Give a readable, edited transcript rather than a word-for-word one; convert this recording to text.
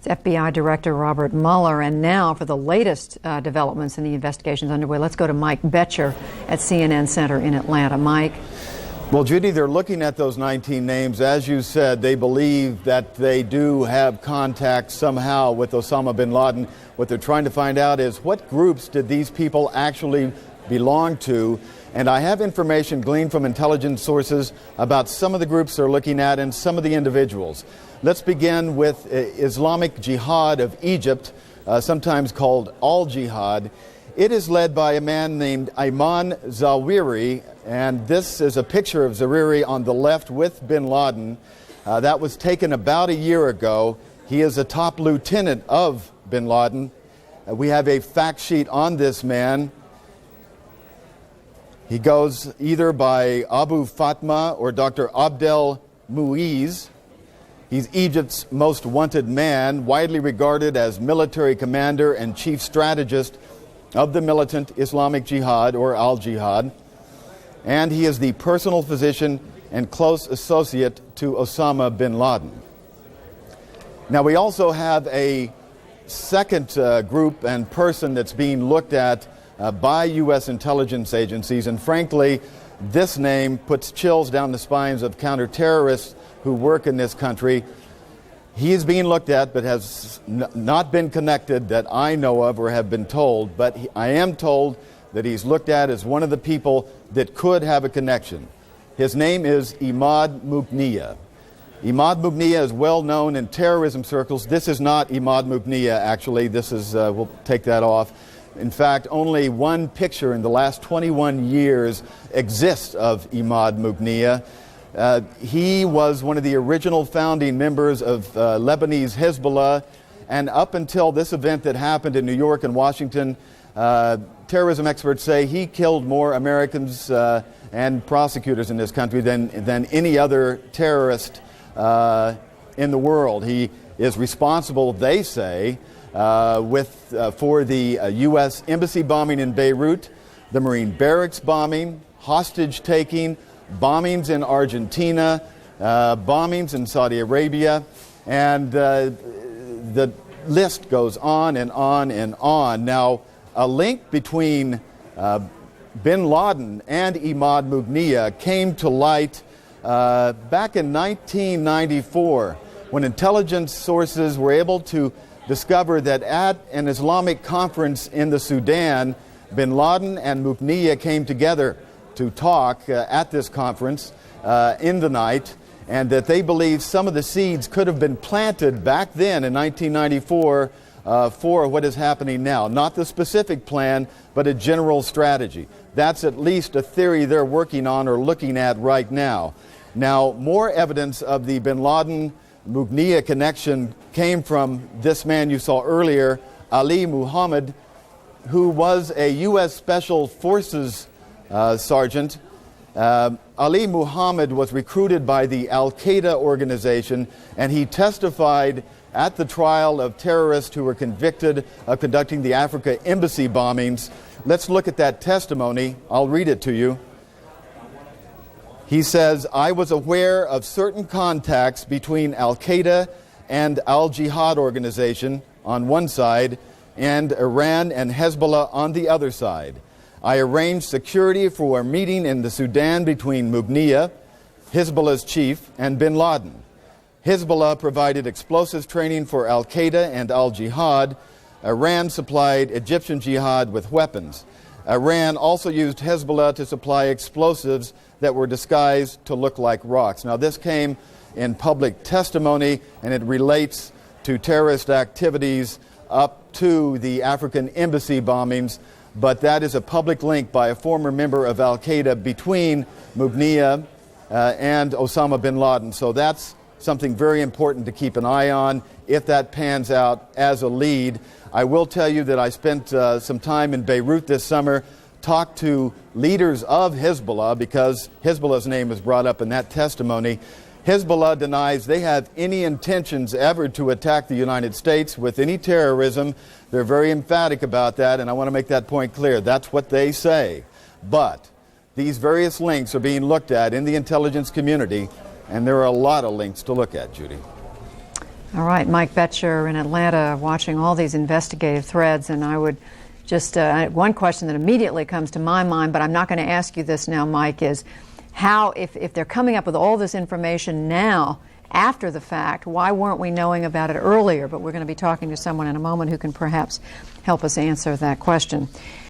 It's FBI Director Robert Mueller. And now for the latest developments in the investigations underway, let's go to Mike Boettcher at CNN Center in Atlanta. Mike. Well, Judy, they're looking at those 19 names. As you said, they believe that they do have contact somehow with Osama bin Laden. What they're trying to find out is what groups did these people actually belong to? And I have information gleaned from intelligence sources about some of the groups they're looking at and some of the individuals. Let's begin with Islamic Jihad of Egypt, sometimes called Al Jihad. It is led by a man named Ayman Zawarhi, and this is a picture of Zawarhi on the left with bin Laden. That was taken about a year ago. He is a top lieutenant of bin Laden. We have a fact sheet on this man. He goes either by Abu Fatma or Dr. Abdel Muiz. He's Egypt's most wanted man, widely regarded as military commander and chief strategist of the militant Islamic Jihad, or Al Jihad. And he is the personal physician and close associate to Osama bin Laden. Now, we also have a second group and person that's being looked at by U.S. intelligence agencies, and frankly, this name puts chills down the spines of counter-terrorists who work in this country. He is being looked at but has not been connected that I know of or have been told, but I am told that he's looked at as one of the people that could have a connection. His name is Imad Mugniyah. Imad Mugniyah is well known in terrorism circles. This is not Imad Mugniyah, actually. This is, we'll take that off. In fact, only one picture in the last 21 years exists of Imad Mugniyah. He was one of the original founding members of Lebanese Hezbollah, and up until this event that happened in New York and Washington, terrorism experts say he killed more Americans and prosecutors in this country than any other terrorist in the world. He is responsible, they say, for the U.S. embassy bombing in Beirut, the Marine barracks bombing, hostage taking, bombings in Argentina, bombings in Saudi Arabia, and the list goes on and on and on. Now, a link between bin Laden and Imad Mugniyah came to light back in 1994 when intelligence sources were able to discover that at an Islamic conference in the Sudan, bin Laden and Mugniyah came together to talk at this conference in the night, and that they believe some of the seeds could have been planted back then in 1994 for what is happening now. Not the specific plan, but a general strategy. That's at least a theory they're working on or looking at right now. Now, more evidence of the bin Laden Mugniyah connection came from this man you saw earlier, Ali Muhammad, who was a U.S. Special Forces sergeant. Ali Muhammad was recruited by the Al Qeada organization, and he testified at the trial of terrorists who were convicted of conducting the Africa embassy bombings. Let's look at that testimony. I'll read it to you. He says, "I was aware of certain contacts between Al Qeada and Al Jihad organization on one side and Iran and Hezbollah on the other side. I arranged security for a meeting in the Sudan between Mugniyah, Hezbollah's chief, and bin Laden. Hezbollah provided explosives training for Al Qeada and Al Jihad. Iran supplied Egyptian Jihad with weapons. Iran also used Hezbollah to supply explosives that were disguised to look like rocks." Now, this came in public testimony, and it relates to terrorist activities up to the African embassy bombings, but that is a public link by a former member of Al Qeada between Mugniyah and Osama bin Laden. So that's something very important to keep an eye on if that pans out as a lead. I will tell you that I spent some time in Beirut this summer, talked to leaders of Hezbollah, because Hezbollah's name was brought up in that testimony. Hezbollah denies they have any intentions ever to attack the United States with any terrorism. They're very emphatic about that, and I want to make that point clear. That's what they say. But these various links are being looked at in the intelligence community, and there are a lot of links to look at, Judy. All right, Mike Boettcher in Atlanta watching all these investigative threads, and I would just, one question that immediately comes to my mind, but I'm not going to ask you this now, Mike, is how, if they're coming up with all this information now, after the fact, why weren't we knowing about it earlier? But we're going to be talking to someone in a moment who can perhaps help us answer that question.